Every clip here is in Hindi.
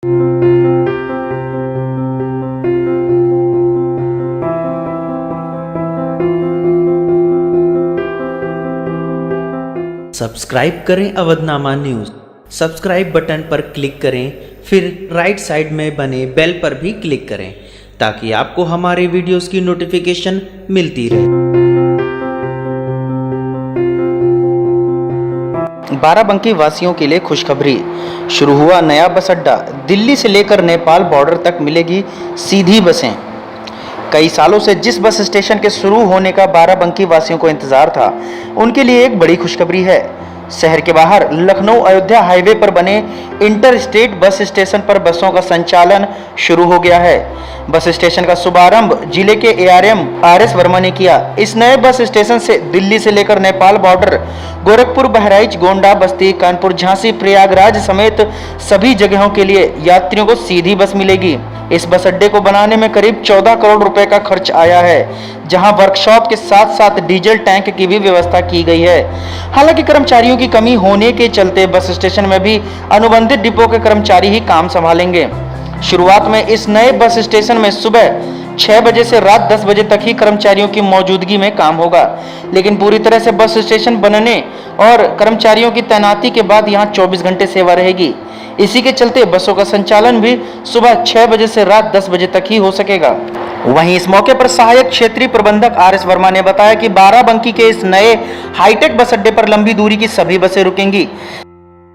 सब्सक्राइब करें अवधनामा न्यूज़। सब्सक्राइब बटन पर क्लिक करें, फिर राइट साइड में बने बेल पर भी क्लिक करें ताकि आपको हमारे वीडियोस की नोटिफिकेशन मिलती रहे। बाराबंकी वासियों के लिए खुशखबरी, शुरू हुआ नया बस अड्डा। दिल्ली से लेकर नेपाल बॉर्डर तक मिलेगी सीधी बसें। कई सालों से जिस बस स्टेशन के शुरू होने का बाराबंकी वासियों को इंतजार था, उनके लिए एक बड़ी खुशखबरी है। शहर के बाहर लखनऊ अयोध्या हाईवे पर बने इंटर स्टेट बस स्टेशन पर बसों का संचालन शुरू हो गया है। बस स्टेशन का शुभारंभ जिले के एआरएम आरएस वर्मा ने किया। इस नए बस स्टेशन से दिल्ली से लेकर नेपाल बॉर्डर, गोरखपुर, बहराइच, गोंडा, बस्ती, कानपुर, झांसी, प्रयागराज समेत सभी जगहों के लिए यात्रियों को सीधी बस मिलेगी। इस बस अड्डे को बनाने में करीब 14 करोड़ रुपए का खर्च आया है, जहां वर्कशॉप के साथ साथ डीजल टैंक की भी व्यवस्था की गई है। हालांकि कर्मचारियों की कमी होने के चलते बस स्टेशन में भी अनुबंधित डिपो के कर्मचारी ही काम संभालेंगे। शुरुआत में इस नए बस स्टेशन में सुबह 6 बजे से रात 10 बजे तक ही कर्मचारियों की मौजूदगी में काम होगा, लेकिन पूरी तरह से बस स्टेशन बनने और कर्मचारियों की तैनाती के बाद यहां 24 घंटे सेवा रहेगी। इसी के चलते बसों का संचालन भी सुबह 6 बजे से रात 10 बजे तक ही हो सकेगा। वहीं इस मौके पर सहायक क्षेत्रीय प्रबंधक आरएस वर्मा ने बताया कि बाराबंकी के इस नए हाईटेक बस अड्डे पर लंबी दूरी की सभी बसें रुकेंगी।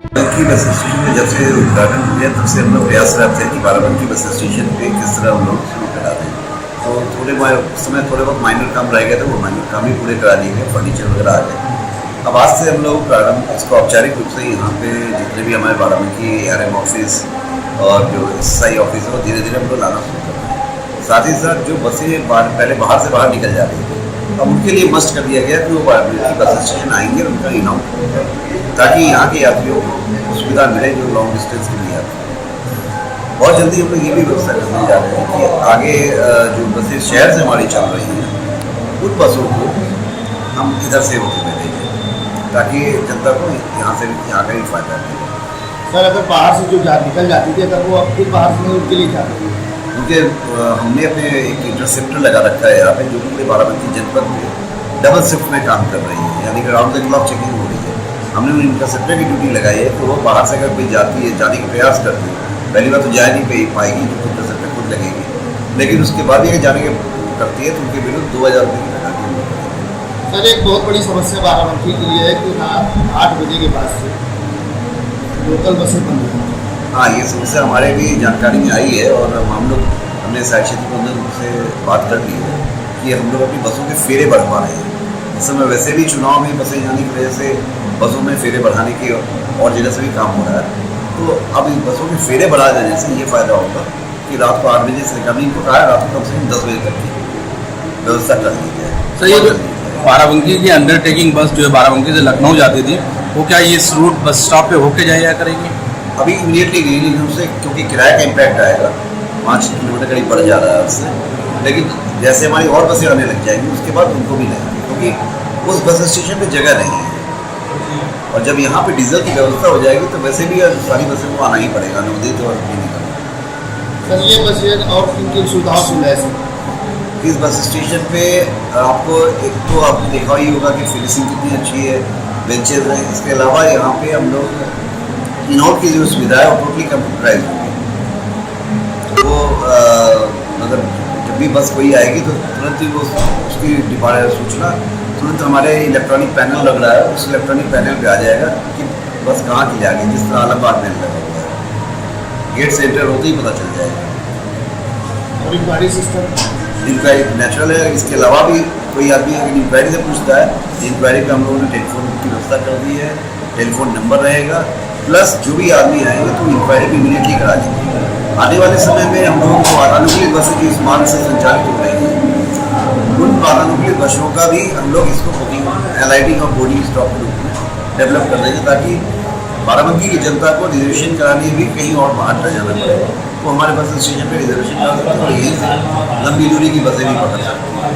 बाराबंकी बस स्टेशन में जब से उद्घाटन हुआ तब से हम लोग प्रयास करते हैं कि बाराबंकी बस स्टेशन पे किस तरह हम लोग शुरू करा दें। तो थोड़े बहुत माइनर काम रह गए थे, वो माइनर काम ही पूरे करा लिए गए, फर्नीचर वगैरह आ गए। अब आज से हम लोग प्रारंभ इसको औपचारिक रूप से यहाँ पे जितने भी हमारे बाराबंकी एआरएम ऑफिस और जो एसआई ऑफिस है, धीरे धीरे हम लोग लाना शुरू कर रहे हैं। साथ ही साथ जो बसें पहले बाहर से बाहर निकल जाती थी, अब उनके लिए मस्ट कर दिया गया कि वो बाराबंकी बस स्टेशन आएंगे और उनका इनाम होगा, ताकि यहाँ के यात्रियों को सुविधा मिले जो लॉन्ग डिस्टेंस के लिए आते हैं। बहुत जल्दी हम लोग ये भी व्यवस्था करने जा रहे हैं कि आगे जो बसें शहर से हमारी चल रही हैं, उन बसों को हम इधर से होते हुए देंगे ताकि जनता को यहाँ का ही फायदा मिले। सर, अगर बाहर से जो निकल जाती थी, अगर वो अब फिर बाहर से उनके लिए जाती थी, क्योंकि हमने अपने एक इंटरसेप्टर लगा रखा है यहाँ पे, जो पूरे बाराबंकी जनपद में डबल शिफ्ट में काम कर रही है, यानी कि राउंड द क्लॉक चेकिंग हो रही है। हमने उन इंटरसेप्टर की ड्यूटी लगाई है कि वो बाहर से अगर कोई जाती है, जाने का प्रयास करती है, पहली बार तो जा नहीं पाएगी जो इंटरसेप्टर खुद लगेगी, लेकिन उसके बाद भी अगर जाने के करती है तो उनके विरुद्ध 2000 रुपये की लगा दी। सर, एक बहुत बड़ी समस्या बाराबंकी के लिए है कि रात 8 बजे के बाद से लोकल बसें बंद हैं। हाँ, ये समस्या हमारे भी जानकारी में आई है और हमने साइड क्षेत्र प्रबंधन से बात कर ली है कि हम लोग अपनी बसों के फेरे बढ़वा रहे हैं। इस समय वैसे भी चुनाव में बसें जाने की वजह से बसों में फेरे बढ़ाने की और जगह से भी काम हो रहा है। तो अब इन बसों के फेरे बढ़ा देने से ये फ़ायदा होगा कि रात को 8 बजे से कम इनको कहा रात को कम से कम 10 बजे तक की व्यवस्था कर दी जाए। सर, ये बाराबंकी की अंडरटेकिंग बस जो है बाराबंकी से लखनऊ जाती थी, वो क्या ये रूट बस स्टॉप पे होके जाया करेंगी? अभी इमीडिएटली नहीं, लेकिन उससे क्योंकि किराए का इम्पैक्ट आएगा, 5 किलोमीटर करीब बढ़ जा रहा है उससे। लेकिन जैसे हमारी और बसें आने लग जाएंगी उसके बाद उनको भी लेंगे, क्योंकि उस बस स्टेशन पर जगह नहीं है। और जब यहाँ पे डीजल की व्यवस्था हो जाएगी तो वैसे भी सारी बसें को आना ही पड़ेगा, अनुमोदित और नहीं करना। सर, ये बसें और किन किन सुविधाओं से लैस हैं? इस बस स्टेशन पे आपको एक तो आपने देखा ही होगा कि फिनिशिंग कितनी अच्छी है, बेंचेज हैं। इसके अलावा यहाँ पे हम लोग इनआउट की जो सुविधा है वो टोटली कंप्यूटराइज होगी। वो मतलब जब भी बस कोई आएगी तो तुरंत ही वो उसकी सूचना तुरंत हमारे इलेक्ट्रॉनिक पैनल लग रहा है, उस इलेक्ट्रॉनिक पैनल पे आ जाएगा कि बस कहाँ की जाएगी। जिस तरह आलमबाग में लगा हुआ है, गेट से एंटर होते ही पता चल जाएगा। और इंक्वायरी सिस्टम इंक्वायरी नेचुरल है। इसके अलावा भी कोई आदमी अगर इंक्वायरी से पूछता है, इंक्वायरी पे हम लोगों ने टेलीफोन की व्यवस्था कर दी है, टेलीफोन नंबर रहेगा, प्लस जो भी आदमी आएंगे तो इंक्वायरी भी इमीडिएटली करा देंगे। आने वाले समय में हम लोगों को वातानुकूलित बसें जो इस मार्ग से संचालित हो रही हैं, उन वातानुकूलित बसों का भी हम लोग इसको बुकिंग LID का बोर्डिंग स्टॉक के रूप में डेवलप कर देंगे, ताकि बाराबंकी की जनता को रिजर्वेशन कराने भी कहीं और बाहर न जाना पड़े। वो हमारे बस स्टेशन पर रिजर्वेशन करा सकते हैं और यहीं से लंबी दूरी की बसें भी पकड़ सकते हैं।